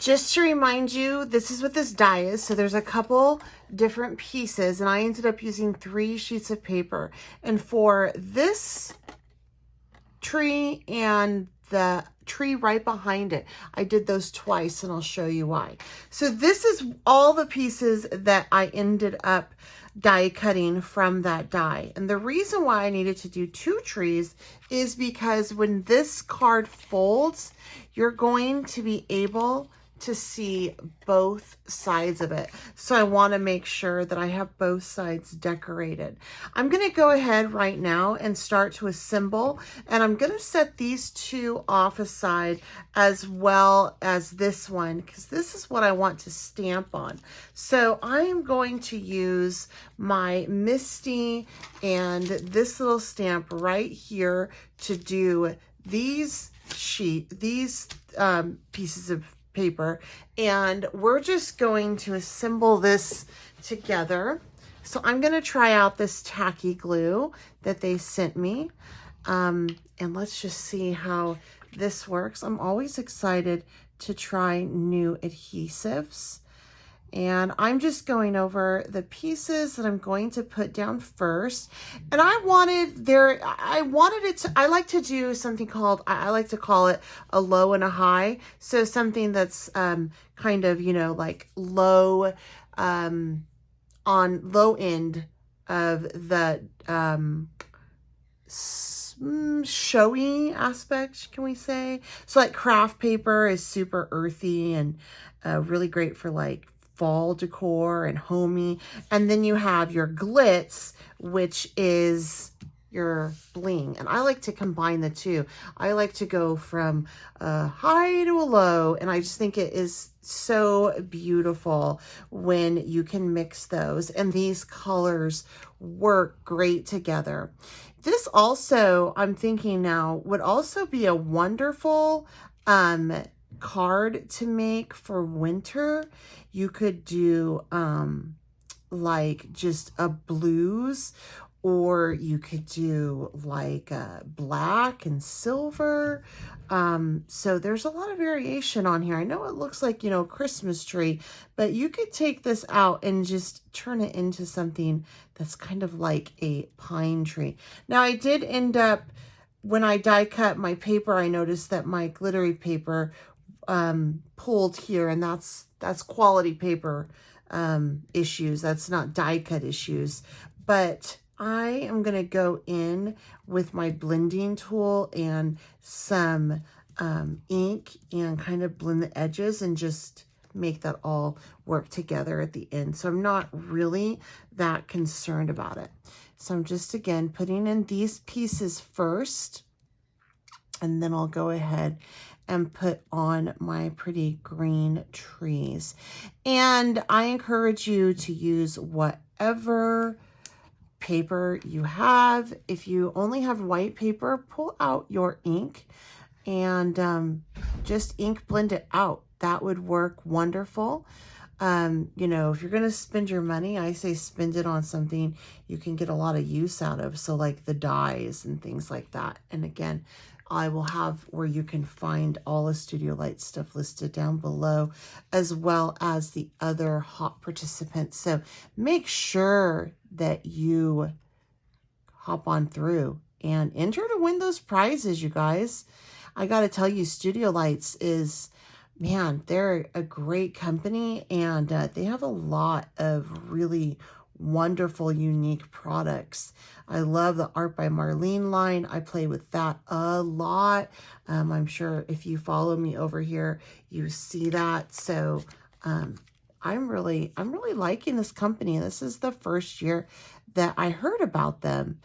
Just to remind you, this is what this die is. So there's a couple different pieces, and I ended up using 3 sheets of paper. And for this tree and the tree right behind it, I did those twice, and I'll show you why. So this is all the pieces that I ended up die cutting from that die. And the reason why I needed to do 2 trees is because when this card folds, you're going to be able to see both sides of it. So I want to make sure that I have both sides decorated. I'm going to go ahead right now and start to assemble, and I'm going to set these 2 off aside as well as this one, because this is what I want to stamp on. So I am going to use my Misty and this little stamp right here to do these pieces of paper, and we're just going to assemble this together. So I'm going to try out this tacky glue that they sent me, and let's just see how this works. I'm always excited to try new adhesives, and I'm just going over the pieces that I'm going to put down first. And I like to do something called, I like to call it a low and a high. So something that's kind of, like low, on low end of the showy aspect, can we say? So like craft paper is super earthy and really great for like fall decor and homey. And then you have your glitz, which is your bling. And I like to combine the two. I like to go from a high to a low, and I just think it is so beautiful when you can mix those, and these colors work great together. This also, I'm thinking now, would also be a wonderful card to make for winter. You could do like just a blues, or you could do like a black and silver. So there's a lot of variation on here. I know it looks like, a Christmas tree, but you could take this out and just turn it into something that's kind of like a pine tree. Now I did end up, when I die cut my paper, I noticed that my glittery paper pulled here, and that's quality paper issues. That's not die cut issues. But I am going to go in with my blending tool and some ink and kind of blend the edges and just make that all work together at the end. So I'm not really that concerned about it. So I'm just, again, putting in these pieces first, and then I'll go ahead and put on my pretty green trees. And I encourage you to use whatever paper you have. If you only have white paper, pull out your ink and just ink blend it out. That would work wonderful. If you're going to spend your money, I say spend it on something you can get a lot of use out of. So like the dyes and things like that. And again, I will have where you can find all the Studio Light stuff listed down below, as well as the other hot participants. So make sure that you hop on through and enter to win those prizes, you guys. I got to tell you, Studio Lights is, man, they're a great company, and they have a lot of really wonderful, unique products. I love the Art by Marlene line. I play with that a lot. I'm sure if you follow me over here, you see that. So I'm really liking this company. This is the first year that I heard about them,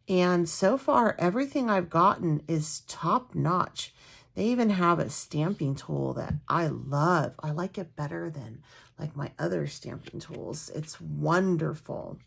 and so far everything I've gotten is top notch. They even have a stamping tool that I love. I like it better than like my other stamping tools. It's wonderful.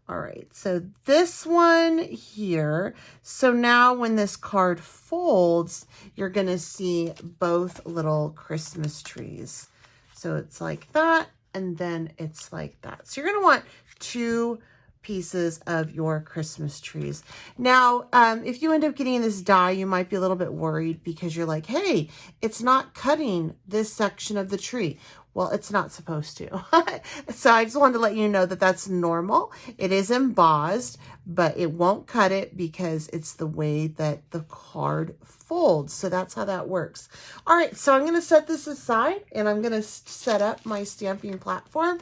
All right, so this one here. So now when this card folds, you're going to see both little Christmas trees. So it's like that, and then it's like that. So you're going to want 2 pieces of your Christmas trees. Now, if you end up getting this die, you might be a little bit worried because you're like, hey, it's not cutting this section of the tree. Well, it's not supposed to. So I just wanted to let you know that that's normal. It is embossed, but it won't cut it because it's the way that the card folds. So that's how that works. All right, so I'm going to set this aside and I'm going to set up my stamping platform.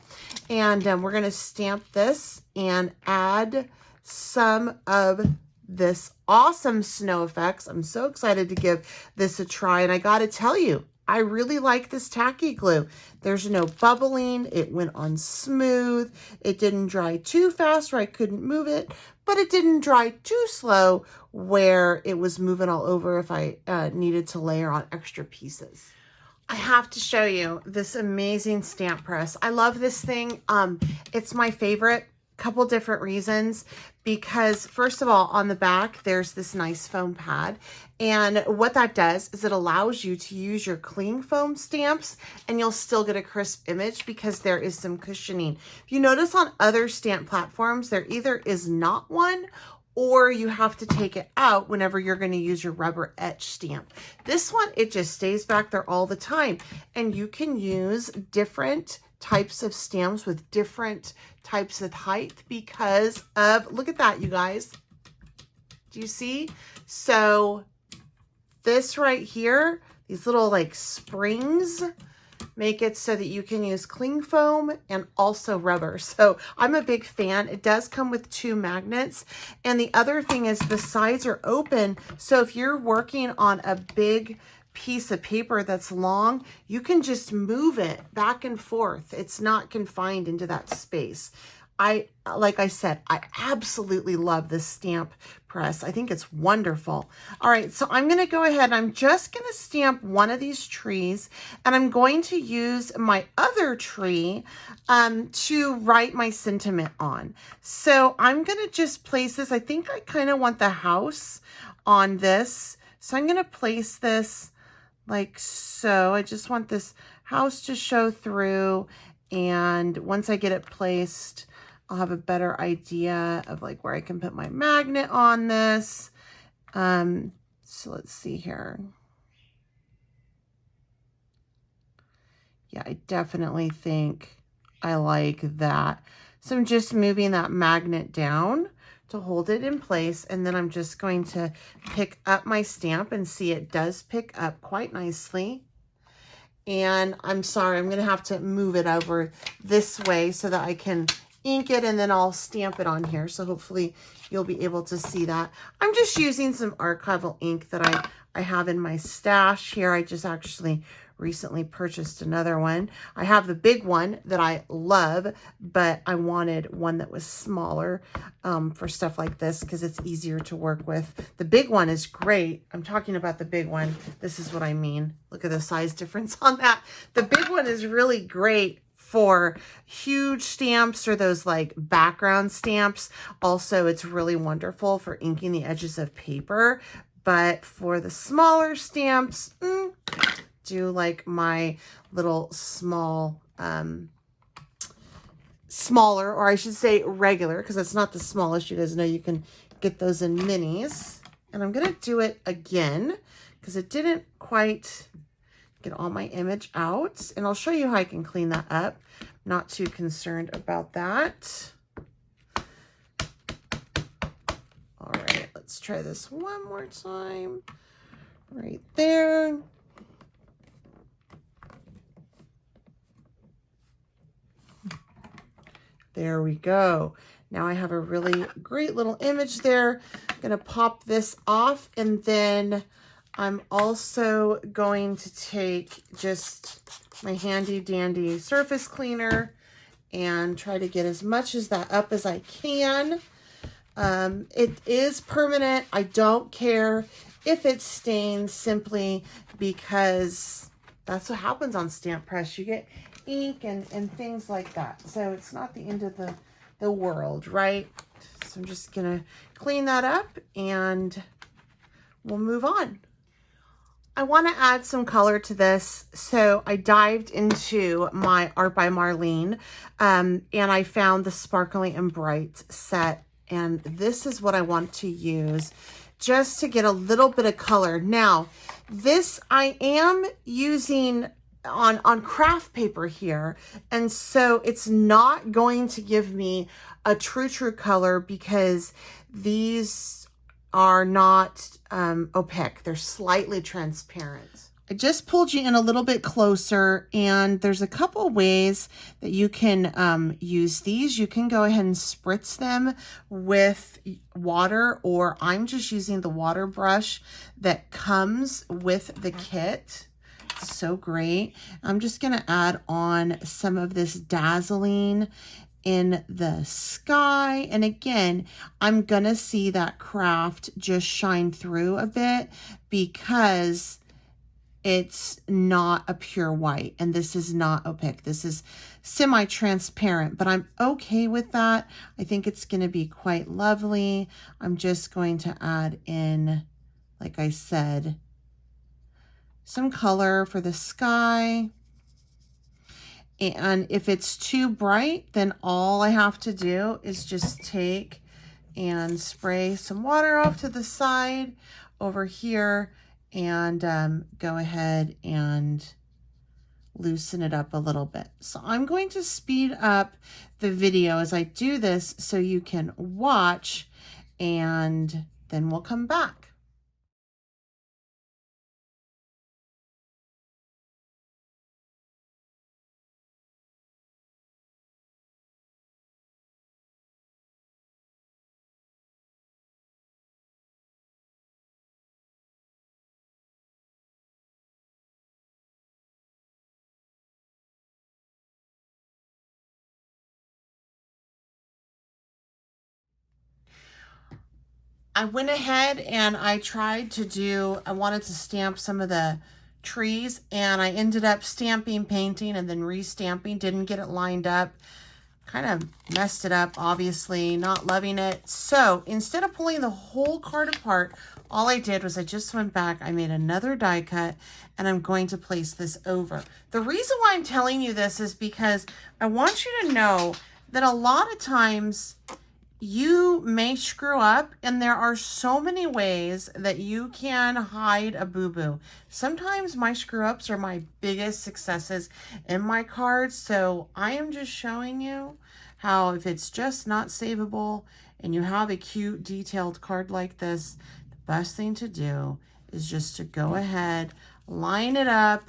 And we're going to stamp this and add some of this awesome snow effects. I'm so excited to give this a try. And I got to tell you, I really like this tacky glue. There's no bubbling. It went on smooth. It didn't dry too fast where I couldn't move it, but it didn't dry too slow where it was moving all over if I needed to layer on extra pieces. I have to show you this amazing stamp press. I love this thing. It's my favorite. Couple different reasons, because first of all, on the back there's this nice foam pad, and what that does is it allows you to use your cling foam stamps and you'll still get a crisp image because there is some cushioning. If you notice on other stamp platforms, there either is not one or you have to take it out whenever you're going to use your rubber etch stamp. This one, it just stays back there all the time, and you can use different types of stamps with different types of height because of, look at that, you guys. Do you see? So this right here, these little like springs make it so that you can use cling foam and also rubber. So I'm a big fan. It does come with 2 magnets. And the other thing is the sides are open. So if you're working on a big piece of paper that's long, you can just move it back and forth. It's not confined into that space. Like I said, I absolutely love this stamp press. I think it's wonderful. All right, so I'm going to go ahead and I'm just going to stamp one of these trees, and I'm going to use my other tree to write my sentiment on. So I'm going to just place this. I think I kind of want the house on this. So I'm going to place this like so. I just want this house to show through, and once I get it placed, I'll have a better idea of like where I can put my magnet on this. So let's see here. Yeah, I definitely think I like that. So I'm just moving that magnet down to hold it in place, and then I'm just going to pick up my stamp and see it does pick up quite nicely. And I'm sorry, I'm going to have to move it over this way so that I can ink it, and then I'll stamp it on here. So hopefully you'll be able to see that. I'm just using some archival ink that I have in my stash here. I just actually recently purchased another one. I have the big one that I love, but I wanted one that was smaller for stuff like this because it's easier to work with. The big one is great. I'm talking about the big one. This is what I mean. Look at the size difference on that. The big one is really great for huge stamps or those like background stamps. Also, it's really wonderful for inking the edges of paper. But for the smaller stamps, do like my little small, smaller, or I should say regular, because it's not the smallest. You guys know you can get those in minis. And I'm going to do it again because it didn't quite get all my image out, and I'll show you how I can clean that up. Not too concerned about that. All right, let's try this one more time. Right there. There we go. Now I have a really great little image there. I'm going to pop this off, and then I'm also going to take just my handy dandy surface cleaner and try to get as much as that up as I can. It is permanent. I don't care if it stains, simply because that's what happens on stamp press. You get ink and things like that. So it's not the end of the world, right? So I'm just gonna clean that up and we'll move on. I want to add some color to this, so I dived into my Art by Marlene, and I found the Sparkly and Bright set, and this is what I want to use just to get a little bit of color. Now, this I am using on craft paper here, and so it's not going to give me a true color because these are not opaque. They're slightly transparent. I just pulled you in a little bit closer, and there's a couple ways that you can use these. You can go ahead and spritz them with water, or I'm just using the water brush that comes with the kit. So great. I'm just going to add on some of this dazzling in the sky, and again, I'm gonna see that craft just shine through a bit because it's not a pure white, and this is not opaque. This is semi-transparent, but I'm okay with that. I think it's gonna be quite lovely. I'm just going to add in, like I said, some color for the sky. And if it's too bright, then all I have to do is just take and spray some water off to the side over here and go ahead and loosen it up a little bit. So I'm going to speed up the video as I do this so you can watch, and then we'll come back. I went ahead and I wanted to stamp some of the trees, and I ended up stamping, painting, and then restamping. Didn't get it lined up. Kind of messed it up, obviously, not loving it. So instead of pulling the whole card apart, all I did was I just went back, I made another die cut, and I'm going to place this over. The reason why I'm telling you this is because I want you to know that a lot of times you may screw up, and there are so many ways that you can hide a boo-boo. Sometimes my screw-ups are my biggest successes in my cards, so I am just showing you how if it's just not savable and you have a cute detailed card like this, the best thing to do is just to go ahead, line it up,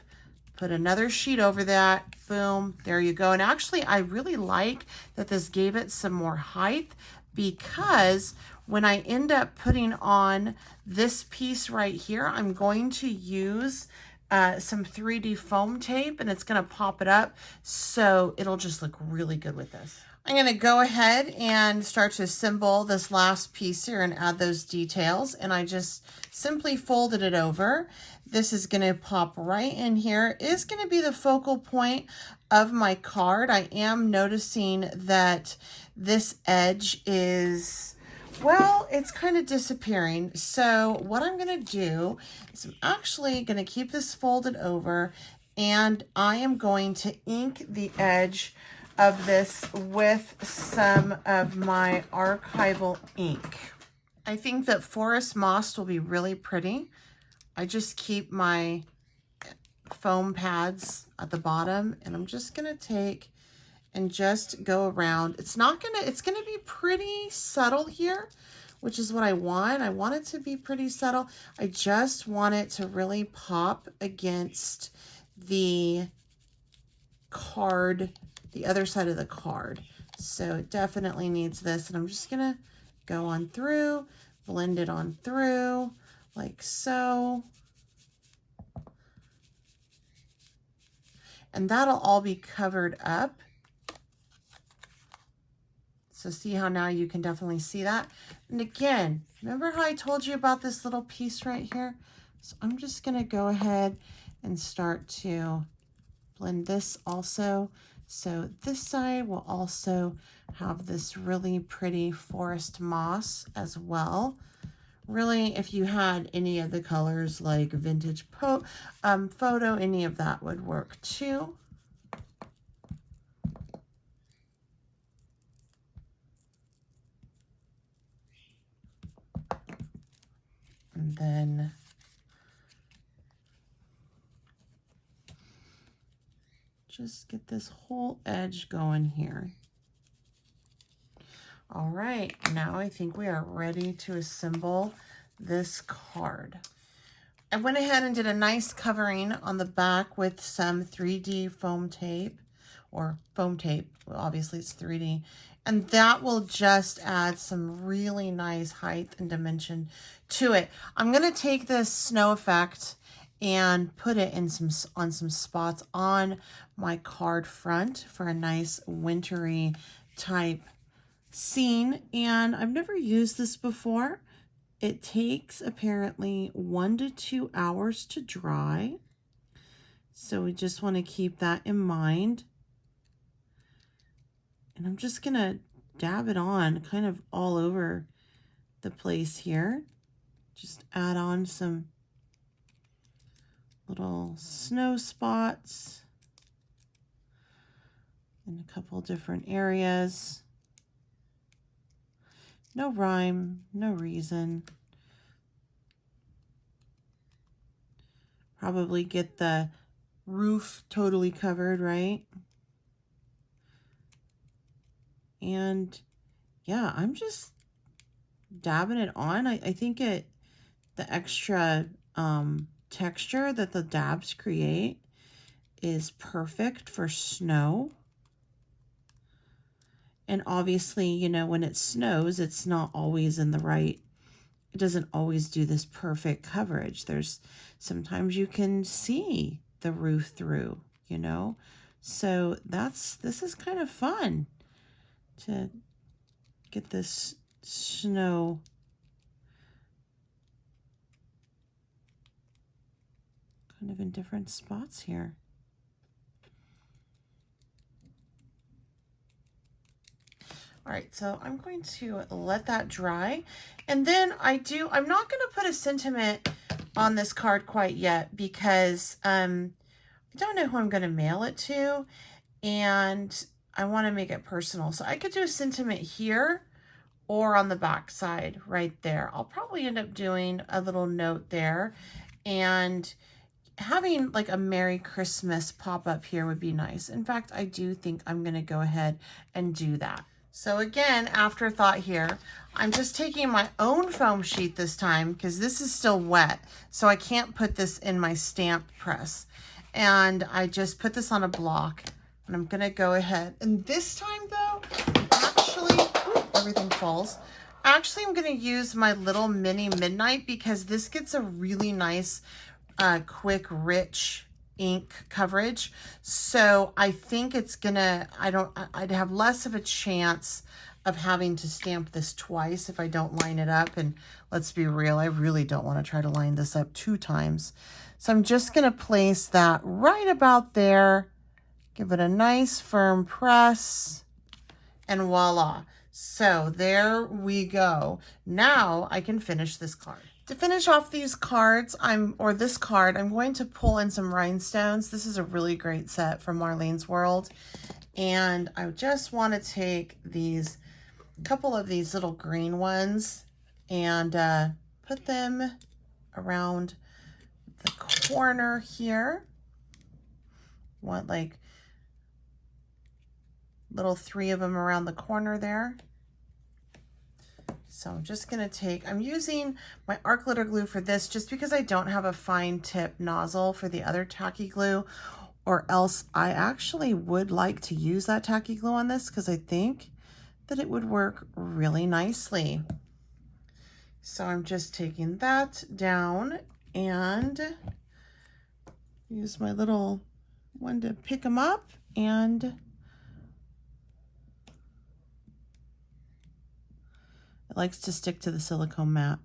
put another sheet over that, boom, there you go. And actually, I really like that this gave it some more height, because when I end up putting on this piece right here, I'm going to use some 3D foam tape, and it's going to pop it up, so it'll just look really good with this. I'm going to go ahead and start to assemble this last piece here and add those details, and I just simply folded it over. This is going to pop right in here. It is going to be the focal point of my card. I am noticing that this edge is, well, it's kind of disappearing. So what I'm going to do is I'm actually going to keep this folded over, and I am going to ink the edge of this with some of my archival ink. I think that forest moss will be really pretty. I just keep my foam pads at the bottom, and I'm just gonna take and just go around. It's gonna be pretty subtle here, which is what I want. I want it to be pretty subtle. I just want it to really pop against the card, the other side of the card. So it definitely needs this, and I'm just gonna go on through, blend it on through like so. And that'll all be covered up. So see how now you can definitely see that. And again, remember how I told you about this little piece right here? So I'm just gonna go ahead and start to blend this also. So this side will also have this really pretty forest moss as well, Really, if you had any of the colors like vintage photo, any of that would work too. And then just get this whole edge going here. All right, now I think we are ready to assemble this card. I went ahead and did a nice covering on the back with some 3D foam tape, or foam tape, well, obviously it's 3D, and that will just add some really nice height and dimension to it. I'm gonna take this snow effect and put it in on some spots on my card front for a nice wintry type scene. And I've never used this before. It takes apparently 1 to 2 hours to dry. So we just want to keep that in mind. And I'm just going to dab it on kind of all over the place here. Just add on some little snow spots in a couple different areas. No rhyme, no reason. Probably get the roof totally covered, right? And yeah, I'm just dabbing it on. I think the extra texture that the dabs create is perfect for snow. And obviously, you know, when it snows, it's not always in the right, it doesn't always do this perfect coverage. There's sometimes you can see the roof through, you know. So this is kind of fun to get this snow kind of in different spots here. All right, so I'm going to let that dry. And then I'm not going to put a sentiment on this card quite yet because I don't know who I'm going to mail it to, and I want to make it personal. So I could do a sentiment here or on the back side right there. I'll probably end up doing a little note there, and having like a Merry Christmas pop up here would be nice. In fact, I do think I'm going to go ahead and do that. So again, afterthought here, I'm just taking my own foam sheet this time because this is still wet. So I can't put this in my stamp press. And I just put this on a block, and I'm gonna go ahead. And this time though, actually, everything falls. Actually, I'm gonna use my little mini Midnight because this gets a really nice, quick, rich ink coverage. So I think it's gonna, I'd have less of a chance of having to stamp this twice if I don't line it up. And let's be real, I really don't want to try to line this up 2 times. So I'm just gonna place that right about there, give it a nice firm press, and voila. So there we go. Now I can finish this card. To finish off these cards, this card, I'm going to pull in some rhinestones. This is a really great set from Marlene's World. And I just want to take these, couple of these little green ones and put them around the corner here. Want like little 3 of them around the corner there. So I'm just going to take, I'm using my art glitter glue for this just because I don't have a fine tip nozzle for the other tacky glue, or else I actually would like to use that tacky glue on this because I think that it would work really nicely. So I'm just taking that down and use my little one to pick them up, and it likes to stick to the silicone mat.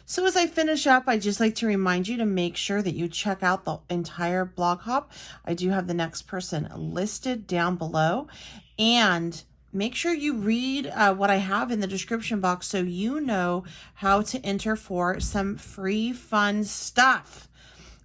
So as I finish up, I just like to remind you to make sure that you check out the entire blog hop. I do have the next person listed down below, and make sure you read what I have in the description box so you know how to enter for some free fun stuff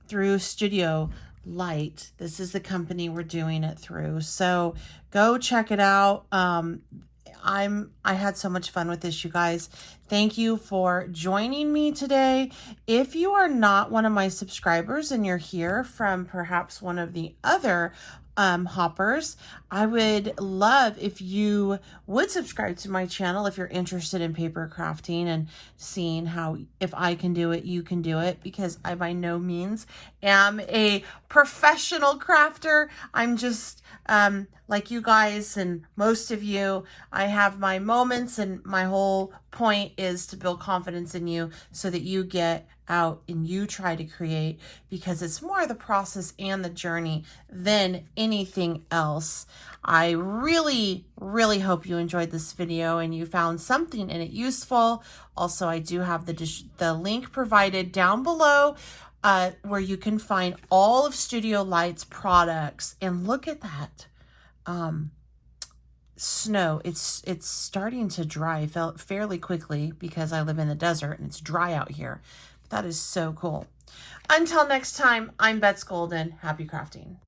through Studio Light. This is the company we're doing it through. So go check it out. I had so much fun with this, you guys. Thank you for joining me today. If you are not one of my subscribers and you're here from perhaps one of the other hoppers, I would love if you would subscribe to my channel if you're interested in paper crafting and seeing how, if I can do it, you can do it, because I by no means am a professional crafter. I'm just like you guys and most of you. I have my moments, and my whole point is to build confidence in you so that you get out and you try to create, because it's more the process and the journey than anything else. I really hope you enjoyed this video and you found something in it useful. Also, I do have the link provided down below where you can find all of Studio Light's products. And look at that. Snow, it's starting to dry fairly quickly because I live in the desert and it's dry out here. That is so cool. Until next time, I'm Bets Golden. Happy crafting.